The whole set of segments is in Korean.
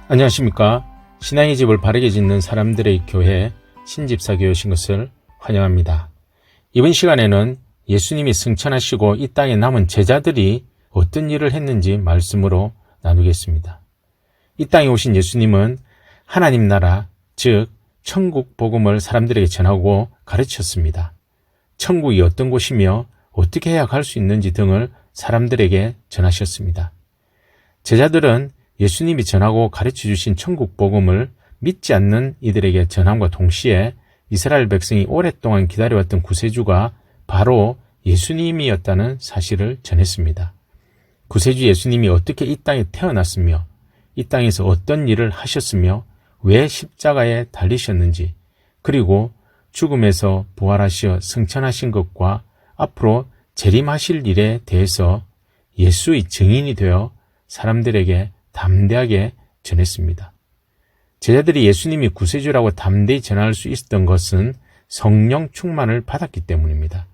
안녕하십니까. 신앙의 집을 바르게 짓는 사람들의 교회 신집사교회 오신 것을 환영합니다. 이번 시간에는 예수님이 승천하시고 이 땅에 남은 제자들이 어떤 일을 했는지 말씀으로 나누겠습니다. 이 땅에 오신 예수님은 하나님 나라, 즉 천국 복음을 사람들에게 전하고 가르쳤습니다. 천국이 어떤 곳이며 어떻게 해야 갈 수 있는지 등을 사람들에게 전하셨습니다. 제자들은 예수님이 전하고 가르쳐 주신 천국 복음을 믿지 않는 이들에게 전함과 동시에 이스라엘 백성이 오랫동안 기다려왔던 구세주가 바로 예수님이었다는 사실을 전했습니다. 구세주 예수님이 어떻게 이 땅에 태어났으며 이 땅에서 어떤 일을 하셨으며 왜 십자가에 달리셨는지, 그리고 죽음에서 부활하시어 승천하신 것과 앞으로 재림하실 일에 대해서 예수의 증인이 되어 사람들에게 담대하게 전했습니다. 제자들이 예수님이 구세주라고 담대히 전할 수 있었던 것은 성령 충만을 받았기 때문입니다.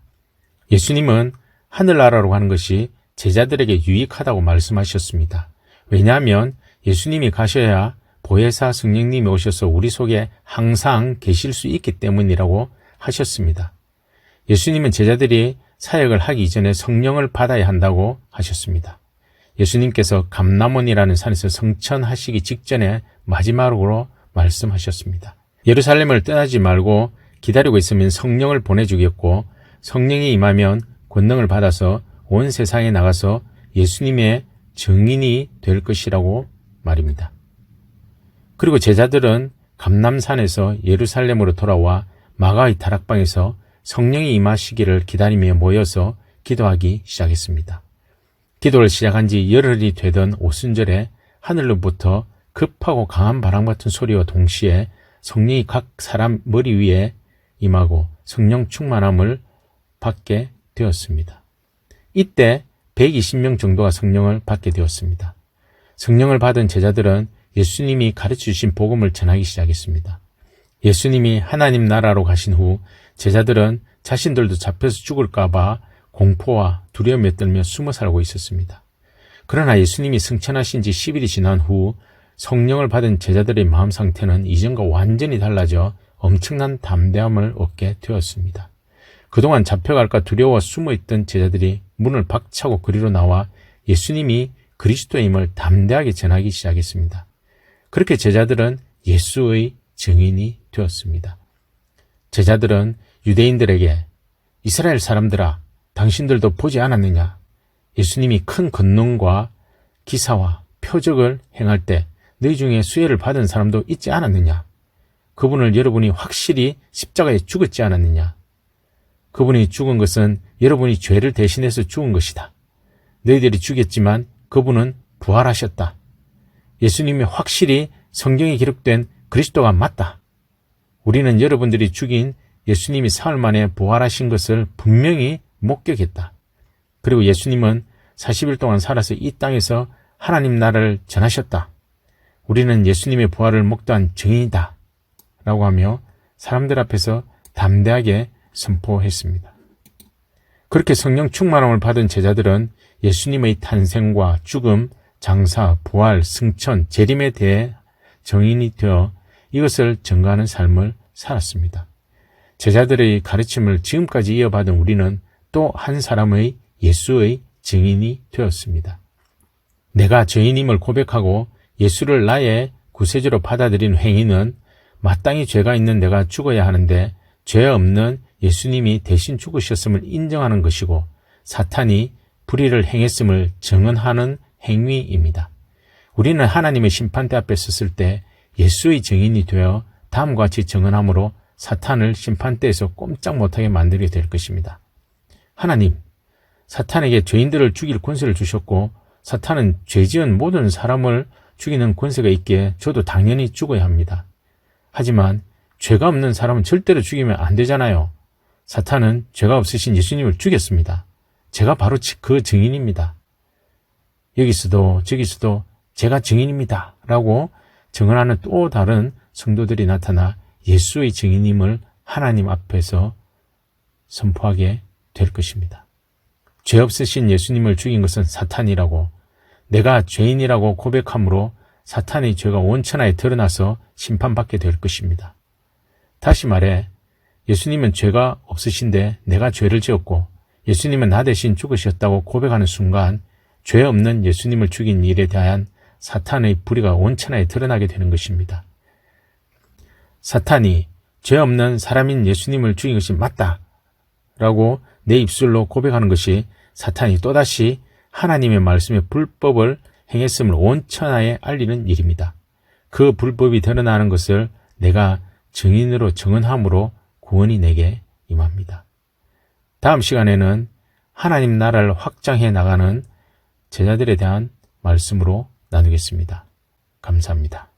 예수님은 하늘나라로 가는 것이 제자들에게 유익하다고 말씀하셨습니다. 왜냐하면 예수님이 가셔야 보혜사 성령님이 오셔서 우리 속에 항상 계실 수 있기 때문이라고 하셨습니다. 예수님은 제자들이 사역을 하기 이전에 성령을 받아야 한다고 하셨습니다. 예수님께서 감람원이라는 산에서 성천하시기 직전에 마지막으로 말씀하셨습니다. 예루살렘을 떠나지 말고 기다리고 있으면 성령을 보내주겠고, 성령이 임하면 권능을 받아서 온 세상에 나가서 예수님의 증인이 될 것이라고 말입니다. 그리고 제자들은 감람산에서 예루살렘으로 돌아와 마가의 다락방에서 성령이 임하시기를 기다리며 모여서 기도하기 시작했습니다. 기도를 시작한 지 열흘이 되던 오순절에 하늘로부터 급하고 강한 바람 같은 소리와 동시에 성령이 각 사람 머리 위에 임하고 성령 충만함을 받게 되었습니다. 이때 120명 정도가 성령을 받게 되었습니다. 성령을 받은 제자들은 예수님이 가르쳐 주신 복음을 전하기 시작했습니다. 예수님이 하나님 나라로 가신 후 제자들은 자신들도 잡혀서 죽을까 봐 공포와 두려움에 떨며 숨어 살고 있었습니다. 그러나 예수님이 승천하신 지 10일이 지난 후 성령을 받은 제자들의 마음 상태는 이전과 완전히 달라져 엄청난 담대함을 얻게 되었습니다. 그동안 잡혀갈까 두려워 숨어있던 제자들이 문을 박차고 그리로 나와 예수님이 그리스도임을 담대하게 전하기 시작했습니다. 그렇게 제자들은 예수의 증인이 되었습니다. 제자들은 유대인들에게 이스라엘 사람들아, 당신들도 보지 않았느냐? 예수님이 큰 권능과 기사와 표적을 행할 때 너희 중에 수혜를 받은 사람도 있지 않았느냐? 그분을 여러분이 확실히 십자가에 죽었지 않았느냐? 그분이 죽은 것은 여러분이 죄를 대신해서 죽은 것이다. 너희들이 죽였지만 그분은 부활하셨다. 예수님이 확실히 성경에 기록된 그리스도가 맞다. 우리는 여러분들이 죽인 예수님이 사흘 만에 부활하신 것을 분명히 목격했다. 그리고 예수님은 40일 동안 살아서 이 땅에서 하나님 나라를 전하셨다. 우리는 예수님의 부활을 목도한 증인이다. 라고 하며 사람들 앞에서 담대하게 선포했습니다. 그렇게 성령 충만함을 받은 제자들은 예수님의 탄생과 죽음, 장사, 부활, 승천, 재림에 대해 증인이 되어 이것을 증거하는 삶을 살았습니다. 제자들의 가르침을 지금까지 이어받은 우리는 또 한 사람의 예수의 증인이 되었습니다. 내가 죄인임을 고백하고 예수를 나의 구세주로 받아들인 행위는 마땅히 죄가 있는 내가 죽어야 하는데 죄 없는 예수님이 대신 죽으셨음을 인정하는 것이고 사탄이 불의를 행했음을 증언하는 행위입니다. 우리는 하나님의 심판대 앞에 섰을 때 예수의 증인이 되어 다음과 같이 증언함으로 사탄을 심판대에서 꼼짝 못하게 만들게 될 것입니다. 하나님, 사탄에게 죄인들을 죽일 권세를 주셨고 사탄은 죄지은 모든 사람을 죽이는 권세가 있기에 저도 당연히 죽어야 합니다. 하지만 죄가 없는 사람은 절대로 죽이면 안 되잖아요. 사탄은 죄가 없으신 예수님을 죽였습니다. 제가 바로 그 증인입니다. 여기서도 저기서도 제가 증인입니다. 라고 증언하는 또 다른 성도들이 나타나 예수의 증인임을 하나님 앞에서 선포하게 될 것입니다. 죄 없으신 예수님을 죽인 것은 사탄이라고, 내가 죄인이라고 고백함으로 사탄의 죄가 온 천하에 드러나서 심판받게 될 것입니다. 다시 말해 예수님은 죄가 없으신데 내가 죄를 지었고 예수님은 나 대신 죽으셨다고 고백하는 순간 죄 없는 예수님을 죽인 일에 대한 사탄의 불의가 온 천하에 드러나게 되는 것입니다. 사탄이 죄 없는 사람인 예수님을 죽인 것이 맞다 라고 내 입술로 고백하는 것이 사탄이 또다시 하나님의 말씀의 불법을 행했음을 온 천하에 알리는 일입니다. 그 불법이 드러나는 것을 내가 증인으로 증언함으로 구원이 내게 임합니다. 다음 시간에는 하나님 나라를 확장해 나가는 제자들에 대한 말씀으로 나누겠습니다. 감사합니다.